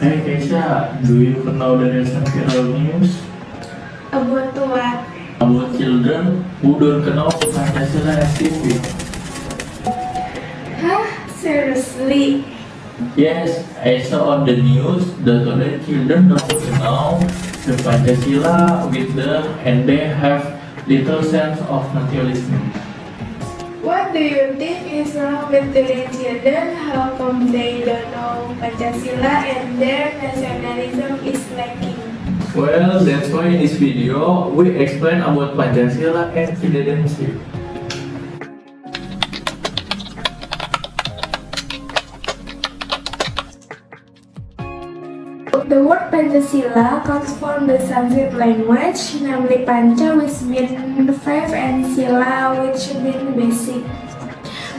Hey Keisha, do you know the recent viral news About what? about children who don't know Pancasila and civic? Huh? Seriously? Yes, I saw on the news that other children don't know the Pancasila with them and they have little sense of nationalism. What do you think is wrong with the children? How come they don't know Pancasila and their nationalism is lacking? Well, that's why in this video we explain about Pancasila and citizenship. The word Pancasila comes from the Sanskrit language, namely Pancha, which means five, and Sila, which means basic.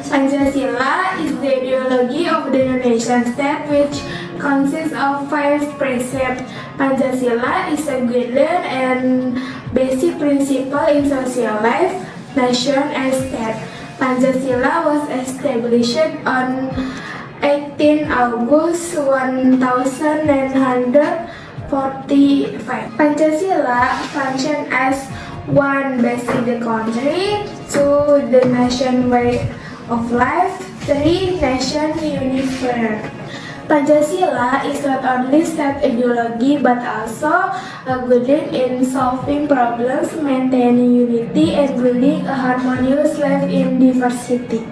Pancasila is the ideology of the Indonesian state, which consists of five precepts. Pancasila is a guideline and basic principle in social life, nation, and state. Pancasila was established on 18 August 1945. Pancasila functions as one, basic the country; two, the nation way of life; three, nation unifier. Pancasila is not only state ideology but also a guiding in solving problems, maintaining unity, and building a harmonious life in diversity.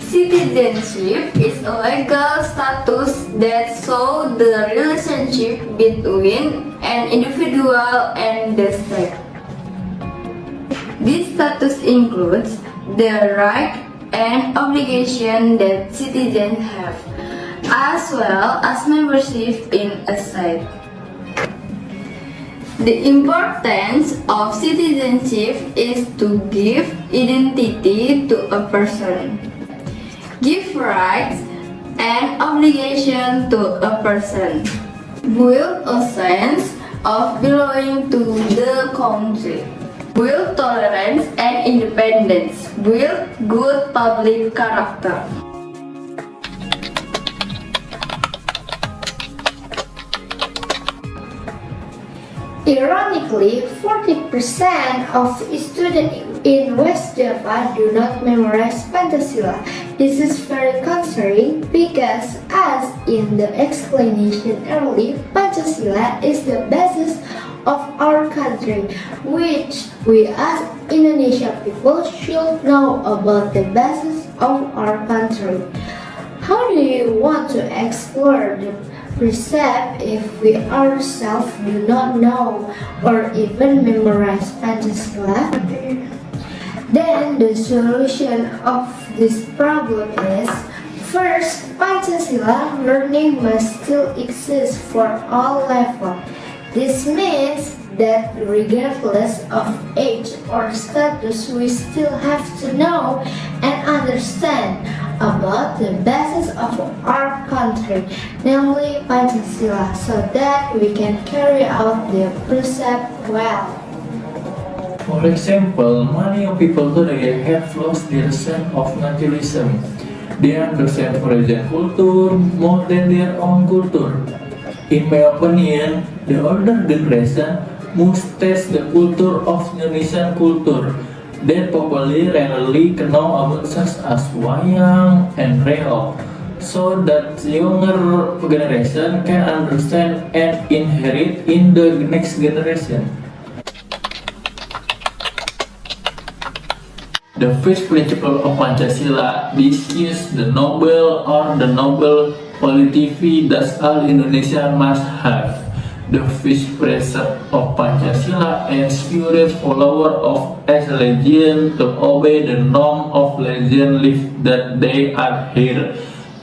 Citizenship is a legal status that shows the relationship between an individual and the state. This status includes the right and obligation that citizens have, as well as membership in a state. The importance of citizenship is to give identity to a person, give rights and obligation to a person, build a sense of belonging to the country, build tolerance and independence, build good public character. Ironically, 40% of students in West Java do not memorize Pancasila. This is very concerning because, as in the explanation earlier, Pancasila is the basis of our country, which we as Indonesian people should know about the basis of our country. How do you want to explore the precept if we ourselves do not know or even memorize Pancasila? Then the solution of this problem is, first, Pancasila learning must still exist for all levels. This means that regardless of age or status, we still have to know and understand about the basis of our country, namely Pancasila, so that we can carry out the precept well. For example, many people today have lost their sense of nationalism. They understand foreign culture more than their own culture. In my opinion, the older generation must test the culture of Indonesian culture that probably rarely know about such as wayang and reog, so that younger generation can understand and inherit in the next generation. The first principle of Pancasila is the noble or the noble quality that all Indonesians must have. The first precept of Pancasila ensures followers of a religion to obey the norm of religion life that they are here.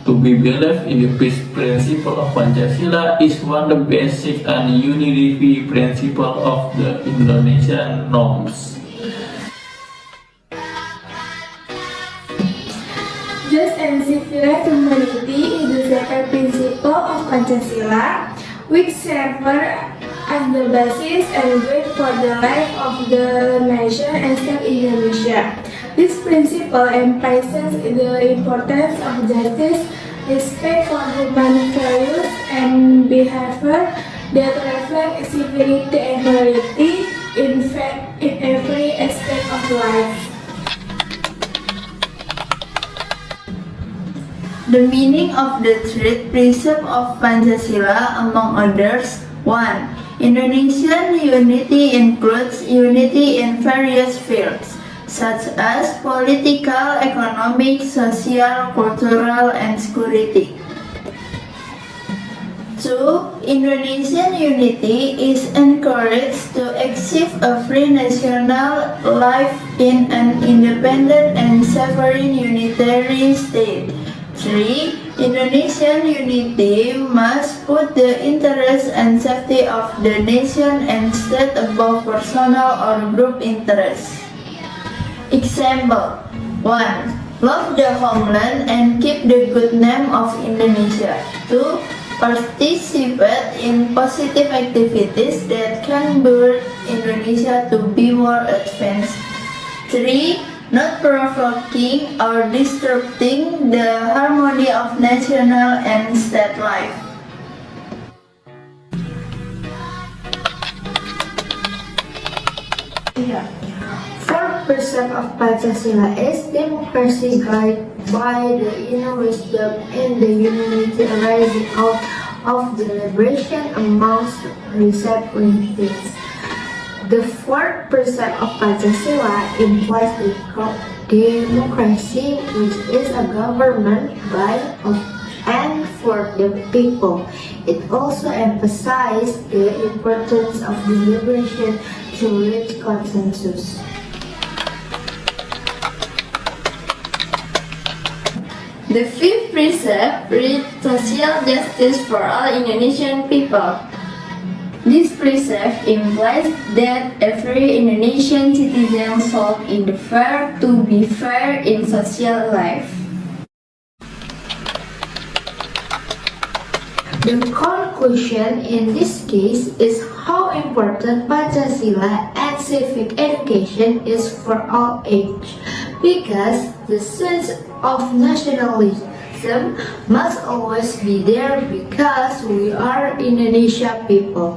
To be believed in the first principle of Pancasila is one of the basic and unified principles of the Indonesian norms. Just and civilized humanity is the second principle of Pancasila, which serves as the basis and guide for the life of the nation and state Indonesia. This principle emphasizes the importance of justice, respect for human values and behavior that reflect civility and morality in every aspect of life. The meaning of the third precept of Pancasila, among others: 1. Indonesian unity includes unity in various fields, such as political, economic, social, cultural, and security. 2. Indonesian unity is encouraged to achieve a free national life in an independent and sovereign unitary state. 3. Indonesian unity must put the interests and safety of the nation and state above personal or group interests. Example: 1. Love the homeland and keep the good name of Indonesia. 2. Participate in positive activities that can build Indonesia to be more advanced. 3. Not provoking or disrupting the harmony of national and state life. Fourth precept of Pancasila is democracy guided by the inner wisdom and the unity arising out of deliberation amongst representatives. The fourth precept of Pancasila implies democracy, which is a government by, of, and for the people. It also emphasizes the importance of deliberation to reach consensus. The fifth precept reads social justice for all Indonesian people. This precept implies that every Indonesian citizen should endeavor to be fair in social life. The conclusion in this case is how important Pancasila and civic education is for all age, because the sense of nationalism must always be there because we are Indonesia people.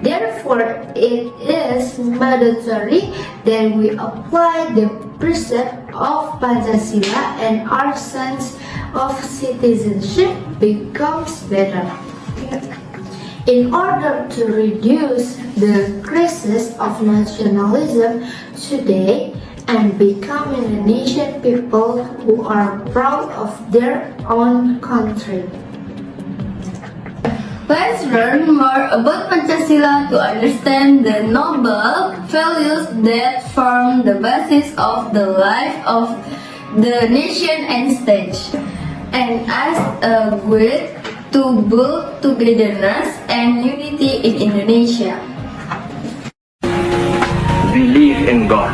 Therefore, it is mandatory that we apply the precept of Pancasila and our sense of citizenship becomes better. In order to reduce the crisis of nationalism today and become Indonesian people who are proud of their own country. Let's learn more about Pancasila to understand the noble values that form the basis of the life of the nation and state, and as a way to build togetherness and unity in Indonesia. Believe in God.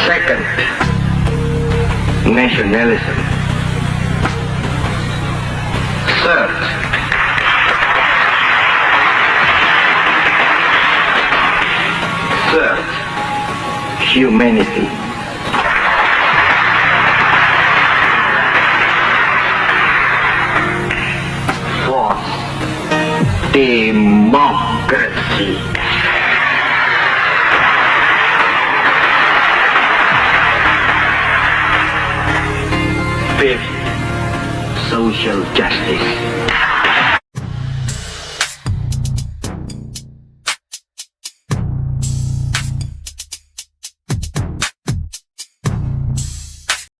Second, nationalism. Third, humanity. Fourth, democracy. Fifth, social justice.